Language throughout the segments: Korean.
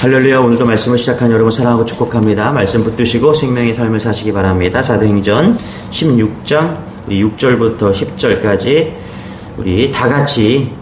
할렐루야. 오늘도 말씀을 시작한 여러분 사랑하고 축복합니다. 말씀 붙드시고 생명의 삶을 사시기 바랍니다. 사도행전 16장 6절부터 10절까지 우리 다 같이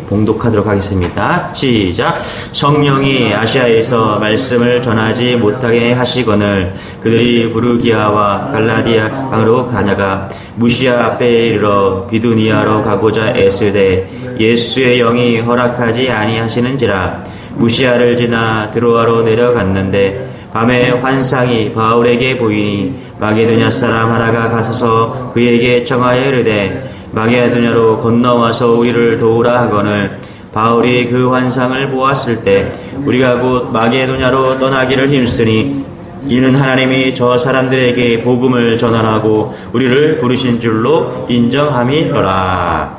봉독하도록 하겠습니다. 시작. 성령이 아시아에서 말씀을 전하지 못하게 하시거늘 그들이 부르기아와 갈라디아 방으로 가다가 무시아 앞에 이르러 비두니아로 가고자 애쓰되 예수의 영이 허락하지 아니하시는지라. 무시아를 지나 드로아로 내려갔는데 밤에 환상이 바울에게 보이니 마게도냐 사람 하나가 가서서 그에게 청하여 이르되 마게도냐로 건너와서 우리를 도우라 하거늘 바울이 그 환상을 보았을 때 우리가 곧 마게도냐로 떠나기를 힘쓰니 이는 하나님이 저 사람들에게 복음을 전하라고 우리를 부르신 줄로 인정함이로라.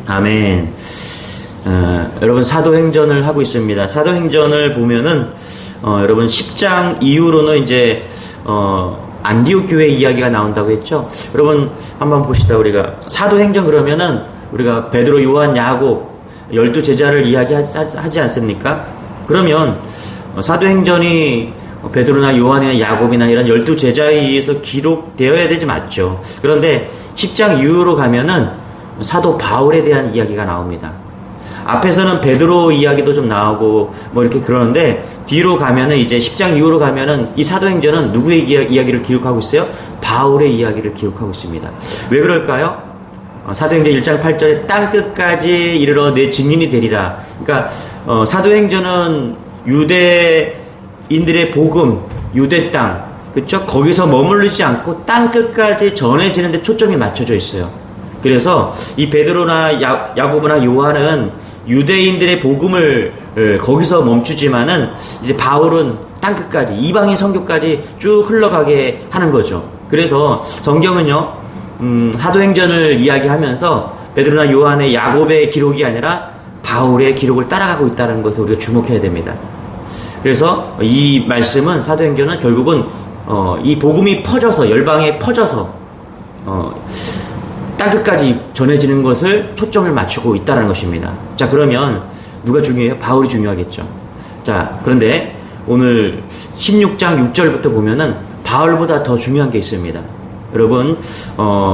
아멘. 여러분 사도행전을 하고 있습니다. 사도행전을 보면은 여러분 10장 이후로는 이제 안디옥 교회 이야기가 나온다고 했죠. 여러분 한번 봅시다. 우리가 사도행전 그러면은 우리가 베드로, 요한, 야곱 12제자를 이야기하지 않습니까? 그러면 사도행전이 베드로나 요한이나 야곱이나 이런 12제자에 의해서 기록되어야 되지 맞죠. 그런데 10장 이후로 가면은 사도 바울에 대한 이야기가 나옵니다. 앞에서는 베드로 이야기도 좀 나오고 뭐 이렇게 그러는데 뒤로 가면은 이제 10장 이후로 가면은 이 사도행전은 누구의 이야기를 기록하고 있어요? 바울의 이야기를 기록하고 있습니다. 왜 그럴까요? 사도행전 1장 8절에 땅끝까지 이르러 내 증인이 되리라. 그러니까 사도행전은 유대인들의 복음, 유대 땅, 그렇죠? 거기서 머무르지 않고 땅끝까지 전해지는 데 초점이 맞춰져 있어요. 그래서 이 베드로나 야고보나 요한은 유대인들의 복음을 거기서 멈추지만은 이제 바울은 땅끝까지 이방인 선교까지 쭉 흘러가게 하는 거죠. 그래서 성경은요 사도행전을 이야기하면서 베드로나 요한의 야곱의 기록이 아니라 바울의 기록을 따라가고 있다는 것을 우리가 주목해야 됩니다. 그래서 이 말씀은 사도행전은 결국은 이 복음이 퍼져서 열방에 퍼져서 땅끝까지 전해지는 것을 초점을 맞추고 있다는 것입니다. 자, 그러면 누가 중요해요? 바울이 중요하겠죠. 자, 그런데 오늘 16장 6절부터 보면은 바울보다 더 중요한 게 있습니다. 여러분,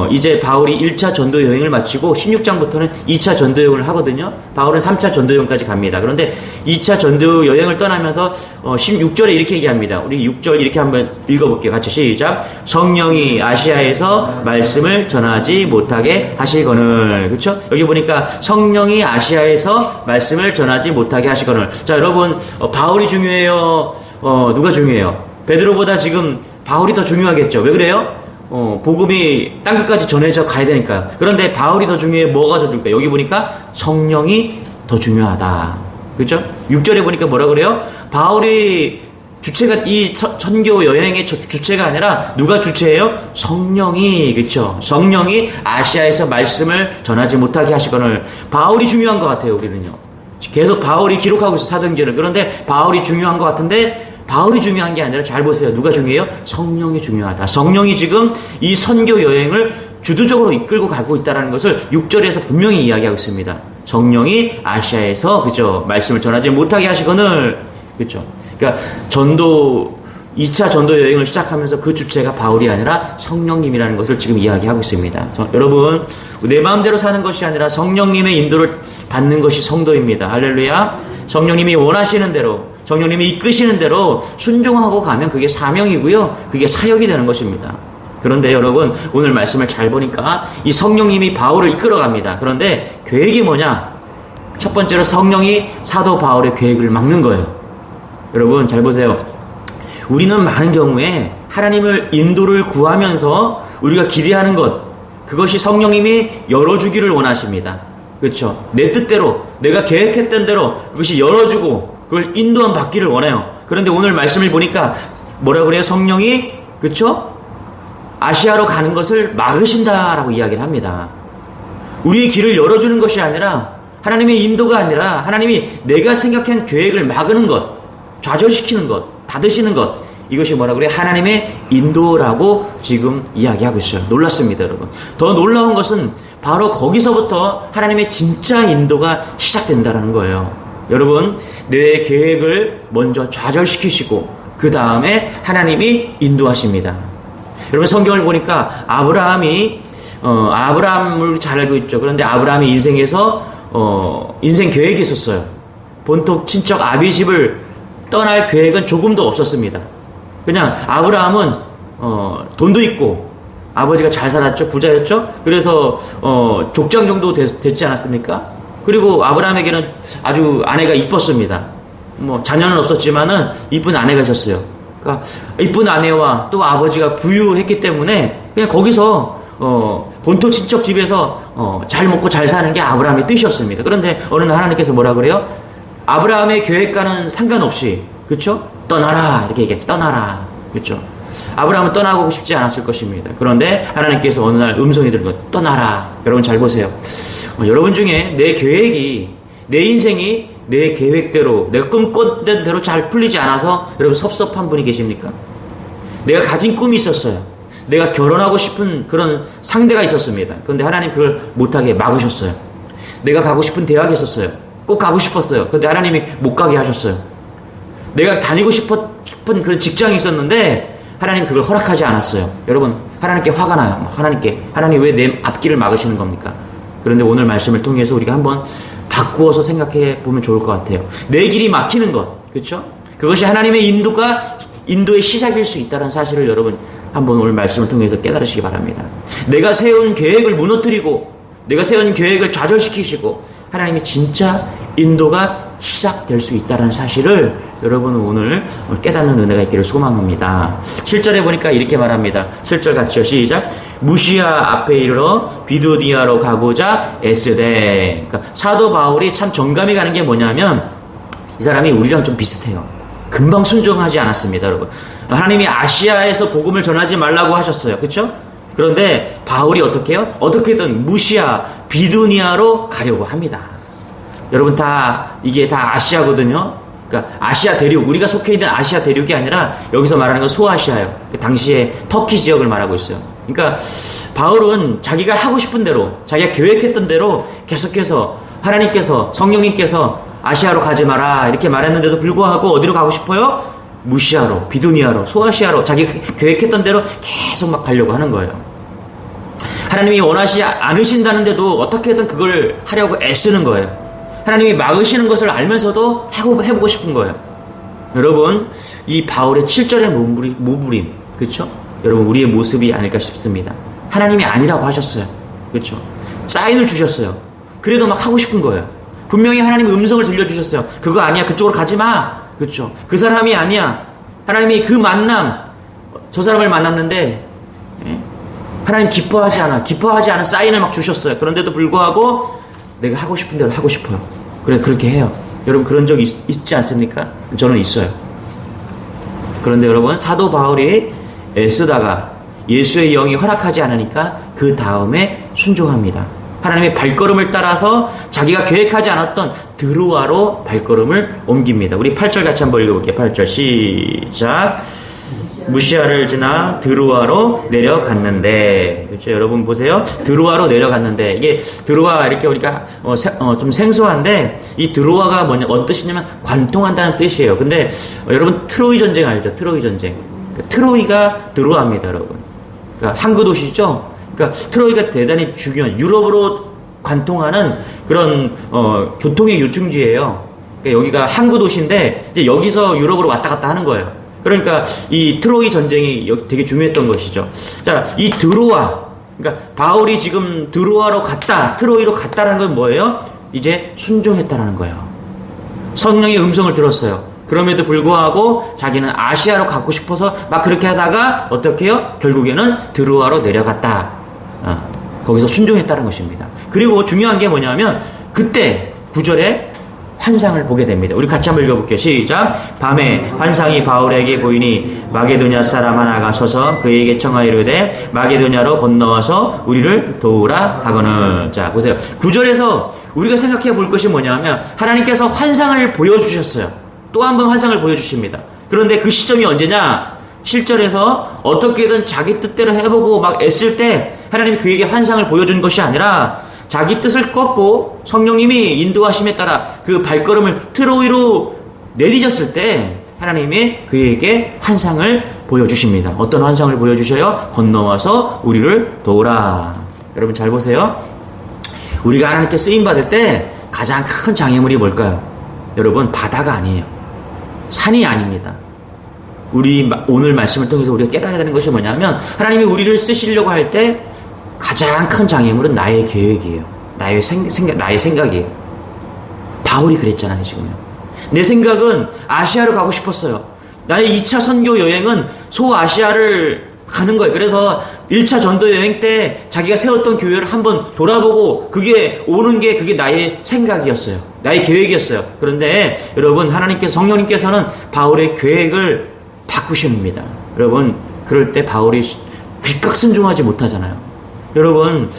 이제 바울이 1차 전도 여행을 마치고 16장부터는 2차 전도 여행을 하거든요. 바울은 3차 전도 여행까지 갑니다. 그런데 2차 전도 여행을 떠나면서 16절에 이렇게 얘기합니다. 우리 6절 이렇게 한번 읽어볼게요. 같이 시작. 성령이 아시아에서 말씀을 전하지 못하게 하시거늘. 그렇죠? 여기 보니까 성령이 아시아에서 말씀을 전하지 못하게 하시거늘. 자, 여러분, 바울이 중요해요? 누가 중요해요? 베드로보다 지금 바울이 더 중요하겠죠. 왜 그래요? 복음이 땅끝까지 전해져 가야 되니까요. 그런데 바울이 더 중요해. 뭐가 더 중요할까? 여기 보니까 성령이 더 중요하다. 그렇죠? 6절에 보니까 뭐라 그래요? 바울이 주체가 이 선교 여행의 주체가 아니라 누가 주체예요? 성령이. 그렇죠? 성령이 아시아에서 말씀을 전하지 못하게 하시거늘. 바울이 중요한 것 같아요. 우리는요. 계속 바울이 기록하고 있어 사도행전을. 그런데 바울이 중요한 것 같은데 바울이 중요한 게 아니라 잘 보세요. 누가 중요해요? 성령이 중요하다. 성령이 지금 이 선교 여행을 주도적으로 이끌고 가고 있다는 것을 6절에서 분명히 이야기하고 있습니다. 성령이 아시아에서 그죠? 말씀을 전하지 못하게 하시거늘. 그렇죠? 그러니까 2차 전도 여행을 시작하면서 그 주체가 바울이 아니라 성령님이라는 것을 지금 이야기하고 있습니다. 여러분, 내 마음대로 사는 것이 아니라 성령님의 인도를 받는 것이 성도입니다. 할렐루야. 성령님이 원하시는 대로, 성령님이 이끄시는 대로 순종하고 가면 그게 사명이고요. 그게 사역이 되는 것입니다. 그런데 여러분, 오늘 말씀을 잘 보니까 이 성령님이 바울을 이끌어갑니다. 그런데 계획이 뭐냐? 첫 번째로 성령이 사도 바울의 계획을 막는 거예요. 여러분, 잘 보세요. 우리는 많은 경우에 하나님을 인도를 구하면서 우리가 기대하는 것, 그것이 성령님이 열어주기를 원하십니다. 그렇죠? 내 뜻대로, 내가 계획했던 대로 그것이 열어주고 그걸 인도함 받기를 원해요. 그런데 오늘 말씀을 보니까 뭐라 그래요? 성령이, 그렇죠? 아시아로 가는 것을 막으신다라고 이야기를 합니다. 우리의 길을 열어주는 것이 아니라, 하나님의 인도가 아니라 하나님이 내가 생각한 계획을 막는 것, 좌절시키는 것, 닫으시는 것, 이것이 뭐라 그래요? 하나님의 인도라고 지금 이야기하고 있어요. 놀랐습니다, 여러분. 더 놀라운 것은 바로 거기서부터 하나님의 진짜 인도가 시작된다는 거예요. 여러분, 내 계획을 먼저 좌절시키시고 그 다음에 하나님이 인도하십니다. 여러분, 성경을 보니까 아브라함을 잘 알고 있죠. 그런데 아브라함의 인생에서 인생 계획이 있었어요. 본토 친척 아비 집을 떠날 계획은 조금도 없었습니다. 그냥 아브라함은 돈도 있고 아버지가 잘 살았죠. 부자였죠. 그래서 족장 정도 됐지 않았습니까? 그리고 아브라함에게는 아주 아내가 이뻤습니다. 뭐 자녀는 없었지만은 이쁜 아내가 있었어요. 그러니까 이쁜 아내와 또 아버지가 부유했기 때문에 그냥 거기서 본토 친척 집에서 잘 먹고 잘 사는 게 아브라함의 뜻이었습니다. 그런데 어느 날 하나님께서 뭐라 그래요? 아브라함의 계획과는 상관없이, 그렇죠? 떠나라 이렇게 얘기해. 떠나라, 그렇죠? 아브라함은 떠나고 싶지 않았을 것입니다. 그런데 하나님께서 어느 날 음성이 들고 떠나라. 여러분 잘 보세요. 여러분 중에 내 계획이, 내 인생이 내 계획대로, 내가 꿈꿨던 대로 잘 풀리지 않아서 여러분 섭섭한 분이 계십니까? 내가 가진 꿈이 있었어요. 내가 결혼하고 싶은 그런 상대가 있었습니다. 그런데 하나님 그걸 못하게 막으셨어요. 내가 가고 싶은 대학이 있었어요. 꼭 가고 싶었어요. 그런데 하나님이 못 가게 하셨어요. 내가 다니고 싶은 그런 직장이 있었는데 하나님 그걸 허락하지 않았어요. 여러분, 하나님께 화가 나요. 하나님 왜 내 앞길을 막으시는 겁니까? 그런데 오늘 말씀을 통해서 우리가 한번 바꾸어서 생각해 보면 좋을 것 같아요. 내 길이 막히는 것, 그렇죠? 그것이 하나님의 인도의 시작일 수 있다는 사실을 여러분 한번 오늘 말씀을 통해서 깨달으시기 바랍니다. 내가 세운 계획을 무너뜨리고 내가 세운 계획을 좌절시키시고 하나님이 진짜 인도가 시작될 수 있다는 사실을 여러분은 오늘 깨닫는 은혜가 있기를 소망합니다. 7절에 보니까 이렇게 말합니다. 7절 같이요. 시작. 무시아 앞에 이르러 비두니아로 가고자 애쓰되. 그러니까 사도 바울이 참 정감이 가는 게 뭐냐면 이 사람이 우리랑 좀 비슷해요. 금방 순종하지 않았습니다, 여러분. 하나님이 아시아에서 복음을 전하지 말라고 하셨어요. 그렇죠? 그런데 바울이 어떻게 해요? 어떻게든 무시아 비두니아로 가려고 합니다. 여러분 이게 다 아시아거든요. 그러니까 아시아 대륙, 우리가 속해 있는 아시아 대륙이 아니라 여기서 말하는 건 소아시아예요. 그 당시에 터키 지역을 말하고 있어요. 그러니까 바울은 자기가 하고 싶은 대로, 자기가 계획했던 대로 계속해서 하나님께서, 성령님께서 아시아로 가지 마라 이렇게 말했는데도 불구하고 어디로 가고 싶어요? 무시아로, 비두니아로, 소아시아로 자기가 계획했던 대로 계속 막 가려고 하는 거예요. 하나님이 원하지 않으신다는데도 어떻게든 그걸 하려고 애쓰는 거예요. 하나님이 막으시는 것을 알면서도 해보고 싶은 거예요. 여러분, 이 바울의 7절의 모부림, 그렇죠? 여러분, 우리의 모습이 아닐까 싶습니다. 하나님이 아니라고 하셨어요. 그렇죠? 사인을 주셨어요. 그래도 막 하고 싶은 거예요. 분명히 하나님의 음성을 들려주셨어요. 그거 아니야, 그쪽으로 가지 마. 그렇죠? 그 사람이 아니야. 하나님이 그 만남, 저 사람을 만났는데 하나님 기뻐하지 않은 사인을 막 주셨어요. 그런데도 불구하고 내가 하고 싶은 대로 하고 싶어요. 그래서 그렇게 해요. 여러분 그런 적 있지 않습니까? 저는 있어요. 그런데 여러분, 사도 바울이 애쓰다가 예수의 영이 허락하지 않으니까 그 다음에 순종합니다. 하나님의 발걸음을 따라서 자기가 계획하지 않았던 드로아로 발걸음을 옮깁니다. 우리 8절 같이 한번 읽어볼게요. 8절 시작. 무시아를 지나 드로아로 내려갔는데, 그렇죠? 여러분 보세요. 드로아로 내려갔는데, 이게 드로아 이렇게 우리가 좀 생소한데, 이 드로아가 어떤 뜻이냐면 관통한다는 뜻이에요. 근데 여러분 트로이 전쟁 알죠? 트로이 전쟁. 그러니까 트로이가 드로아입니다, 여러분. 그러니까 항구 도시죠. 그러니까 트로이가 대단히 중요한 유럽으로 관통하는 그런 교통의 요충지예요. 그러니까 여기가 항구 도시인데 이제 여기서 유럽으로 왔다 갔다 하는 거예요. 그러니까 이 트로이 전쟁이 되게 중요했던 것이죠. 자, 이 드로아, 그러니까 바울이 지금 드로아로 갔다, 트로이로 갔다라는 건 뭐예요? 이제 순종했다라는 거예요. 성령의 음성을 들었어요. 그럼에도 불구하고 자기는 아시아로 가고 싶어서 막 그렇게 하다가 어떻게 해요? 결국에는 드로아로 내려갔다. 거기서 순종했다는 것입니다. 그리고 중요한 게 뭐냐면 그때 9절에 환상을 보게 됩니다. 우리 같이 한번 읽어볼게요. 시작. 밤에 환상이 바울에게 보이니 마게도냐 사람 하나가 서서 그에게 청하이르되 마게도냐로 건너와서 우리를 도우라 하거늘. 자, 보세요. 9절에서 우리가 생각해 볼 것이 뭐냐면 하나님께서 환상을 보여주셨어요. 또 한 번 환상을 보여주십니다. 그런데 그 시점이 언제냐? 7절에서 어떻게든 자기 뜻대로 해보고 막 애쓸 때 하나님이 그에게 환상을 보여준 것이 아니라 자기 뜻을 꺾고 성령님이 인도하심에 따라 그 발걸음을 트로이로 내디뎠을 때 하나님이 그에게 환상을 보여주십니다. 어떤 환상을 보여주셔요? 건너와서 우리를 도우라. 여러분 잘 보세요. 우리가 하나님께 쓰임받을 때 가장 큰 장애물이 뭘까요? 여러분, 바다가 아니에요. 산이 아닙니다. 우리 오늘 말씀을 통해서 우리가 깨달아야 되는 것이 뭐냐면, 하나님이 우리를 쓰시려고 할 때 가장 큰 장애물은 나의 계획이에요. 나의 생각이에요. 바울이 그랬잖아요, 지금요. 내 생각은 아시아로 가고 싶었어요. 나의 2차 선교 여행은 소아시아를 가는 거예요. 그래서 1차 전도 여행 때 자기가 세웠던 교회를 한번 돌아보고 그게 나의 생각이었어요. 나의 계획이었어요. 그런데 여러분, 하나님께서, 성령님께서는 바울의 계획을 바꾸십니다. 여러분, 그럴 때 바울이 즉각 순종하지 못하잖아요. 여러분,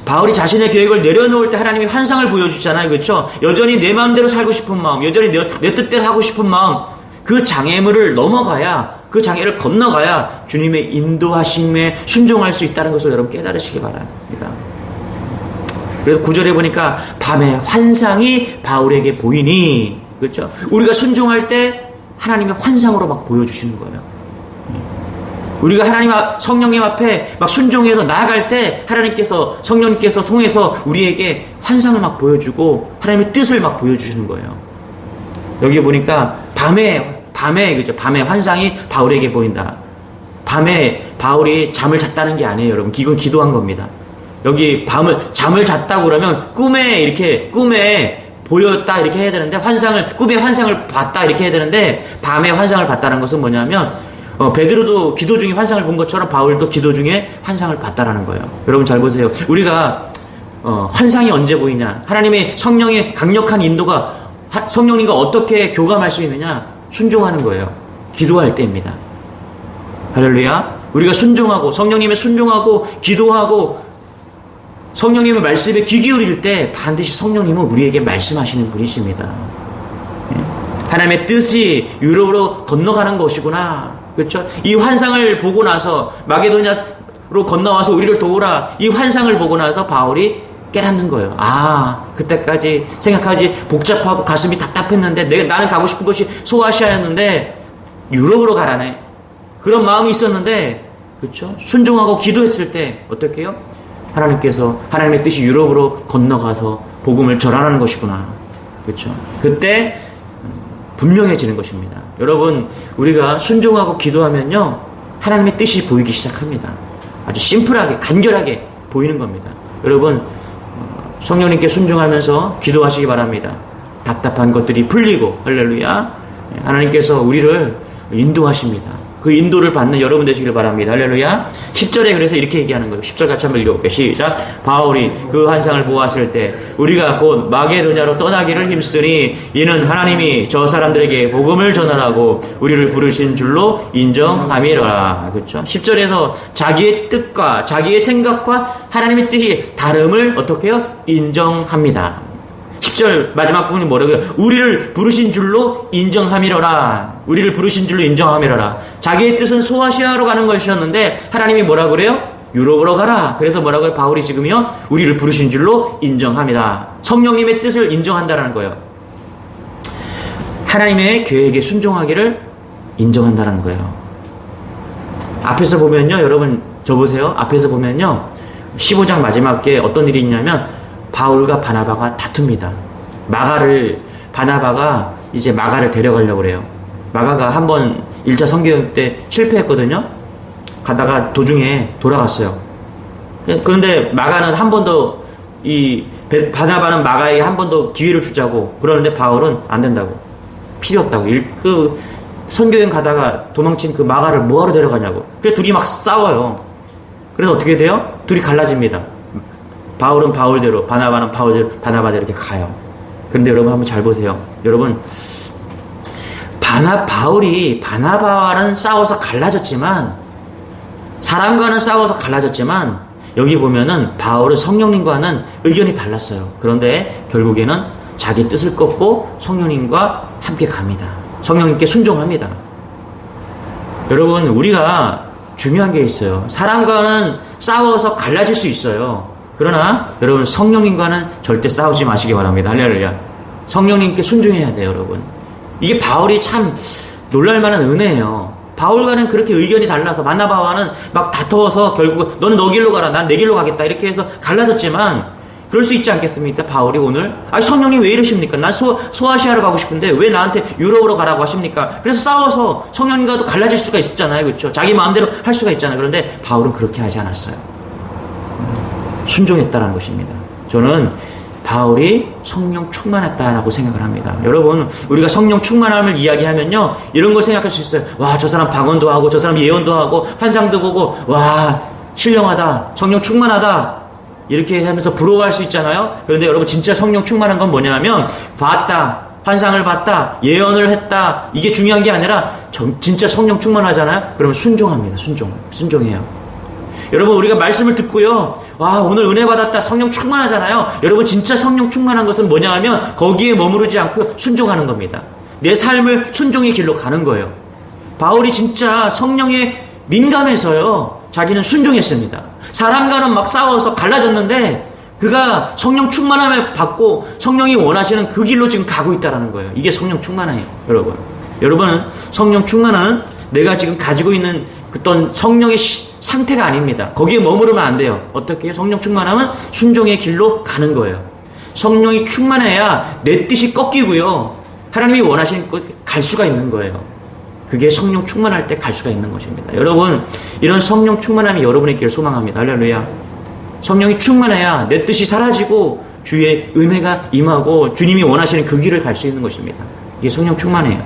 바울이 자신의 계획을 내려놓을 때 하나님이 환상을 보여주잖아요. 그렇죠? 여전히 내 마음대로 살고 싶은 마음, 여전히 내 뜻대로 하고 싶은 마음, 그 장애물을 넘어가야, 그 장애를 건너가야 주님의 인도하심에 순종할 수 있다는 것을 여러분 깨달으시기 바랍니다. 그래서 9절에 보니까 밤에 환상이 바울에게 보이니, 그렇죠? 우리가 순종할 때 하나님의 환상으로 막 보여주시는 거예요. 우리가 성령님 앞에 막 순종해서 나아갈 때 성령님께서 통해서 우리에게 환상을 막 보여주고 하나님의 뜻을 막 보여주시는 거예요. 여기 보니까 그죠? 밤에 환상이 바울에게 보인다. 밤에 바울이 잠을 잤다는 게 아니에요, 여러분. 이건 기도한 겁니다. 여기 잠을 잤다고 그러면 꿈에 보였다 이렇게 해야 되는데, 꿈에 환상을 봤다 이렇게 해야 되는데, 밤에 환상을 봤다는 것은 뭐냐면, 베드로도 기도 중에 환상을 본 것처럼 바울도 기도 중에 환상을 봤다라는 거예요. 여러분 잘 보세요. 우리가 환상이 언제 보이냐? 하나님의 성령의 강력한 인도가, 성령님과 어떻게 교감할 수 있느냐? 순종하는 거예요. 기도할 때입니다. 할렐루야. 우리가 순종하고, 성령님의 순종하고 기도하고 성령님의 말씀에 귀 기울일 때 반드시 성령님은 우리에게 말씀하시는 분이십니다. 하나님의 뜻이 유럽으로 건너가는 것이구나. 그렇죠? 이 환상을 보고 나서, 마게도냐로 건너와서 우리를 도우라, 이 환상을 보고 나서 바울이 깨닫는 거예요. 그때까지 생각하지 복잡하고 가슴이 답답했는데, 나는 가고 싶은 곳이 소아시아였는데 유럽으로 가라네. 그런 마음이 있었는데, 그렇죠? 순종하고 기도했을 때 어떻게 해요? 하나님께서, 하나님의 뜻이 유럽으로 건너가서 복음을 전하는 것이구나. 그렇죠? 그때 분명해지는 것입니다. 여러분, 우리가 순종하고 기도하면요, 하나님의 뜻이 보이기 시작합니다. 아주 심플하게, 간결하게 보이는 겁니다. 여러분, 성령님께 순종하면서 기도하시기 바랍니다. 답답한 것들이 풀리고, 할렐루야. 하나님께서 우리를 인도하십니다. 그 인도를 받는 여러분 되시길 바랍니다. 할렐루야. 10절에 그래서 이렇게 얘기하는 거예요. 10절 같이 한번 읽어볼게요. 시작. 바울이 그 환상을 보았을 때 우리가 곧 마게도냐로 떠나기를 힘쓰니 이는 하나님이 저 사람들에게 복음을 전하라고 우리를 부르신 줄로 인정함이라. 그렇죠? 10절에서 자기의 뜻과 자기의 생각과 하나님의 뜻이 다름을 어떻게 해요? 인정합니다. 10절 마지막 부분이 뭐라고요? 우리를 부르신 줄로 인정함이로라. 우리를 부르신 줄로 인정함이로라. 자기의 뜻은 소아시아로 가는 것이었는데 하나님이 뭐라고 그래요? 유럽으로 가라. 그래서 뭐라고요? 바울이 지금요, 우리를 부르신 줄로 인정함이다. 성령님의 뜻을 인정한다라는 거예요. 하나님의 계획에 순종하기를 인정한다라는 거예요. 앞에서 보면요, 여러분 저 보세요. 앞에서 보면요, 15장 마지막에 어떤 일이 있냐면 바울과 바나바가 다툽니다. 바나바가 이제 마가를 데려가려고 그래요. 마가가 한번 1차 선교여행 때 실패했거든요. 가다가 도중에 돌아갔어요. 그런데 마가는 한 번 더, 바나바는 마가에게 한 번 더 기회를 주자고 그러는데 바울은 안 된다고. 필요 없다고. 그 선교여행 가다가 도망친 그 마가를 뭐하러 데려가냐고. 그래서 둘이 막 싸워요. 그래서 어떻게 돼요? 둘이 갈라집니다. 바울은 바울대로, 바나바는 바나바대로 이렇게 가요. 그런데 여러분 한번 잘 보세요. 여러분, 바울이 바나바와는 싸워서 갈라졌지만, 사람과는 싸워서 갈라졌지만, 여기 보면은 바울은 성령님과는 의견이 달랐어요. 그런데 결국에는 자기 뜻을 꺾고 성령님과 함께 갑니다. 성령님께 순종합니다. 여러분, 우리가 중요한 게 있어요. 사람과는 싸워서 갈라질 수 있어요. 그러나 여러분 성령님과는 절대 싸우지 마시기 바랍니다. 할렐루야. 성령님께 순종해야 돼요, 여러분. 이게 바울이 참 놀랄만한 은혜예요. 바울과는 그렇게 의견이 달라서 바나바와는 막 다투어서 결국 너는 너 길로 가라, 난 내 길로 가겠다 이렇게 해서 갈라졌지만 그럴 수 있지 않겠습니까? 바울이 오늘 성령님 왜 이러십니까? 난 소아시아로 가고 싶은데 왜 나한테 유럽으로 가라고 하십니까? 그래서 싸워서 성령님과도 갈라질 수가 있었잖아요. 그렇죠? 자기 마음대로 할 수가 있잖아요. 그런데 바울은 그렇게 하지 않았어요. 순종했다는 것입니다. 저는 바울이 성령 충만했다라고 생각을 합니다. 여러분, 우리가 성령 충만함을 이야기하면요, 이런 걸 생각할 수 있어요. 와, 저 사람 방언도 하고, 저 사람 예언도 하고, 환상도 보고, 와, 신령하다, 성령 충만하다, 이렇게 하면서 부러워할 수 있잖아요. 그런데 여러분, 진짜 성령 충만한 건 뭐냐면, 봤다, 환상을 봤다, 예언을 했다, 이게 중요한 게 아니라, 진짜 성령 충만하잖아요. 그러면 순종합니다. 순종해요. 여러분, 우리가 말씀을 듣고요, 와, 오늘 은혜 받았다, 성령 충만하잖아요. 여러분, 진짜 성령 충만한 것은 뭐냐 하면 거기에 머무르지 않고 순종하는 겁니다. 내 삶을 순종의 길로 가는 거예요. 바울이 진짜 성령에 민감해서요, 자기는 순종했습니다. 사람과는 막 싸워서 갈라졌는데 그가 성령 충만함을 받고 성령이 원하시는 그 길로 지금 가고 있다는 거예요. 이게 성령 충만해요, 여러분. 여러분은 성령 충만은 내가 지금 가지고 있는 어떤 성령의 상태가 아닙니다. 거기에 머무르면 안 돼요. 어떻게 해요? 성령 충만하면 순종의 길로 가는 거예요. 성령이 충만해야 내 뜻이 꺾이고요, 하나님이 원하시는 곳에 갈 수가 있는 거예요. 그게 성령 충만할 때 갈 수가 있는 것입니다. 여러분, 이런 성령 충만함이 여러분의 길을 소망합니다. 할렐루야. 성령이 충만해야 내 뜻이 사라지고 주의 은혜가 임하고 주님이 원하시는 그 길을 갈 수 있는 것입니다. 이게 성령 충만해요.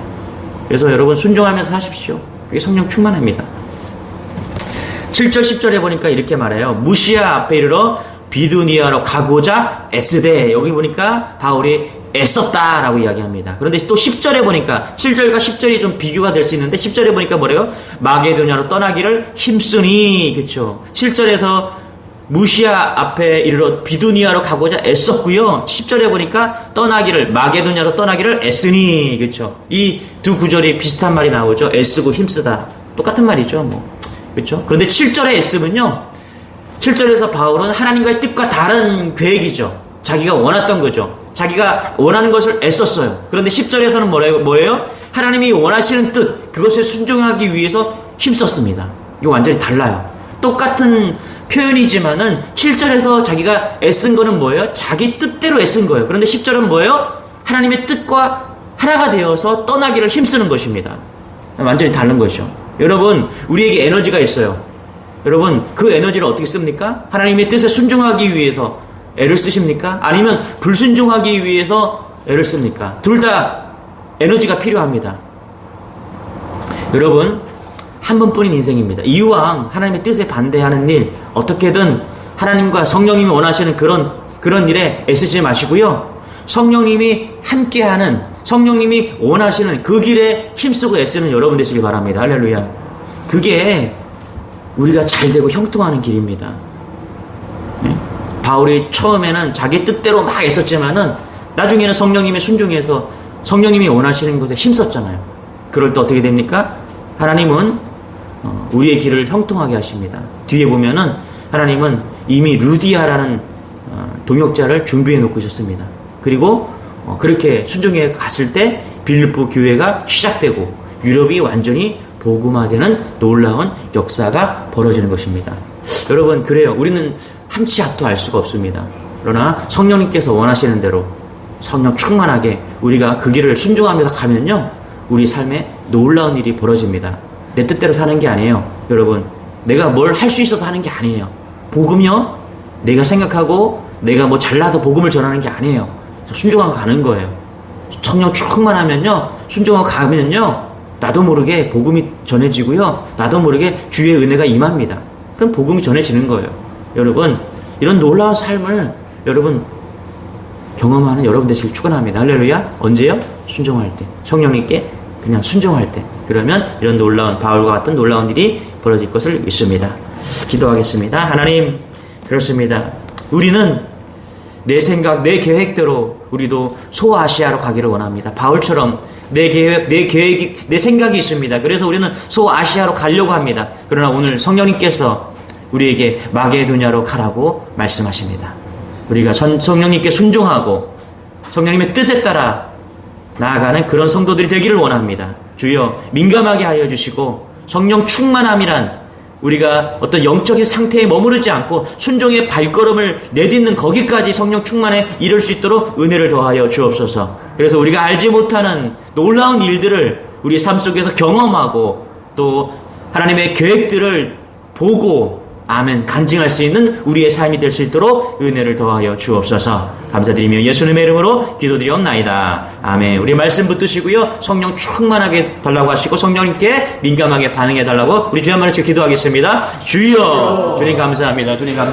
그래서 여러분 순종하면서 하십시오. 그게 성령 충만합니다. 7절 10절에 보니까 이렇게 말해요. 무시아 앞에 이르러 비두니아로 가고자 애쓰되. 여기 보니까 바울이 애썼다라고 이야기합니다. 그런데 또 10절에 보니까 7절과 10절이 좀 비교가 될 수 있는데 10절에 보니까 뭐래요? 마게도냐로 떠나기를 힘쓰니. 그렇죠? 7절에서 무시아 앞에 이르러 비두니아로 가고자 애썼고요. 10절에 보니까 마게도냐로 떠나기를 애쓰니. 그렇죠? 이 두 구절이 비슷한 말이 나오죠. 애쓰고 힘쓰다. 똑같은 말이죠. 그렇죠? 그런데 7절의 애쓰면요, 7절에서 바울은 하나님과의 뜻과 다른 계획이죠. 자기가 원했던 거죠. 자기가 원하는 것을 애썼어요. 그런데 10절에서는 뭐예요? 하나님이 원하시는 뜻, 그것에 순종하기 위해서 힘썼습니다. 이거 완전히 달라요. 똑같은 표현이지만은 7절에서 자기가 애쓴 거는 뭐예요? 자기 뜻대로 애쓴 거예요. 그런데 10절은 뭐예요? 하나님의 뜻과 하나가 되어서 떠나기를 힘쓰는 것입니다. 완전히 다른 것이죠. 여러분, 우리에게 에너지가 있어요. 여러분, 그 에너지를 어떻게 씁니까? 하나님의 뜻에 순종하기 위해서 애를 쓰십니까? 아니면 불순종하기 위해서 애를 씁니까? 둘 다 에너지가 필요합니다. 여러분, 한 번뿐인 인생입니다. 이왕 하나님의 뜻에 반대하는 일, 어떻게든 하나님과 성령님이 원하시는 그런 일에 애쓰지 마시고요, 성령님이 함께하는, 성령님이 원하시는 그 길에 힘쓰고 애쓰는 여러분 되시길 바랍니다. 할렐루야. 그게 우리가 잘되고 형통하는 길입니다. 네? 바울이 처음에는 자기 뜻대로 막 애썼지만은 나중에는 성령님의 순종해서 성령님이 원하시는 것에 힘썼잖아요. 그럴 때 어떻게 됩니까? 하나님은 우리의 길을 형통하게 하십니다. 뒤에 보면은 하나님은 이미 루디아라는 동역자를 준비해 놓고 있었습니다. 그리고 그렇게 순종해 갔을 때 빌립보 교회가 시작되고 유럽이 완전히 복음화되는 놀라운 역사가 벌어지는 것입니다. 여러분, 그래요. 우리는 한치 앞도 알 수가 없습니다. 그러나 성령님께서 원하시는 대로 성령 충만하게 우리가 그 길을 순종하면서 가면요, 우리 삶에 놀라운 일이 벌어집니다. 내 뜻대로 사는 게 아니에요. 여러분, 내가 뭘 할 수 있어서 하는 게 아니에요. 복음요, 내가 생각하고 내가 뭐 잘나서 복음을 전하는 게 아니에요. 순종하고 가는 거예요. 성령 충만하면요, 순종하고 가면요, 나도 모르게 복음이 전해지고요, 나도 모르게 주의 은혜가 임합니다. 그럼 복음이 전해지는 거예요. 여러분, 이런 놀라운 삶을 여러분 경험하는 여러분 되시길 축원합니다. 할렐루야. 언제요? 순종할 때, 성령님께 그냥 순종할 때. 그러면 이런 놀라운, 바울과 같은 놀라운 일이 벌어질 것을 믿습니다. 기도하겠습니다. 하나님, 그렇습니다. 우리는 내 생각, 내 계획대로 우리도 소아시아로 가기를 원합니다. 바울처럼 내 계획이, 내 생각이 있습니다. 그래서 우리는 소아시아로 가려고 합니다. 그러나 오늘 성령님께서 우리에게 마게도냐로 가라고 말씀하십니다. 우리가 성령님께 순종하고 성령님의 뜻에 따라 나아가는 그런 성도들이 되기를 원합니다. 주여 민감하게 하여 주시고 성령 충만함이란 우리가 어떤 영적인 상태에 머무르지 않고 순종의 발걸음을 내딛는 거기까지 성령 충만에 이를 수 있도록 은혜를 더하여 주옵소서. 그래서 우리가 알지 못하는 놀라운 일들을 우리 삶 속에서 경험하고 또 하나님의 계획들을 보고 아멘 간증할 수 있는 우리의 삶이 될 수 있도록 은혜를 더하여 주옵소서. 감사드리며 예수님의 이름으로 기도드리옵나이다. 아멘. 우리 말씀 붙드시고요. 성령 충만하게 달라고 하시고 성령님께 민감하게 반응해 달라고 우리 주여 한번 기도하겠습니다. 주여 주님 감사합니다. 주님 감사합니다.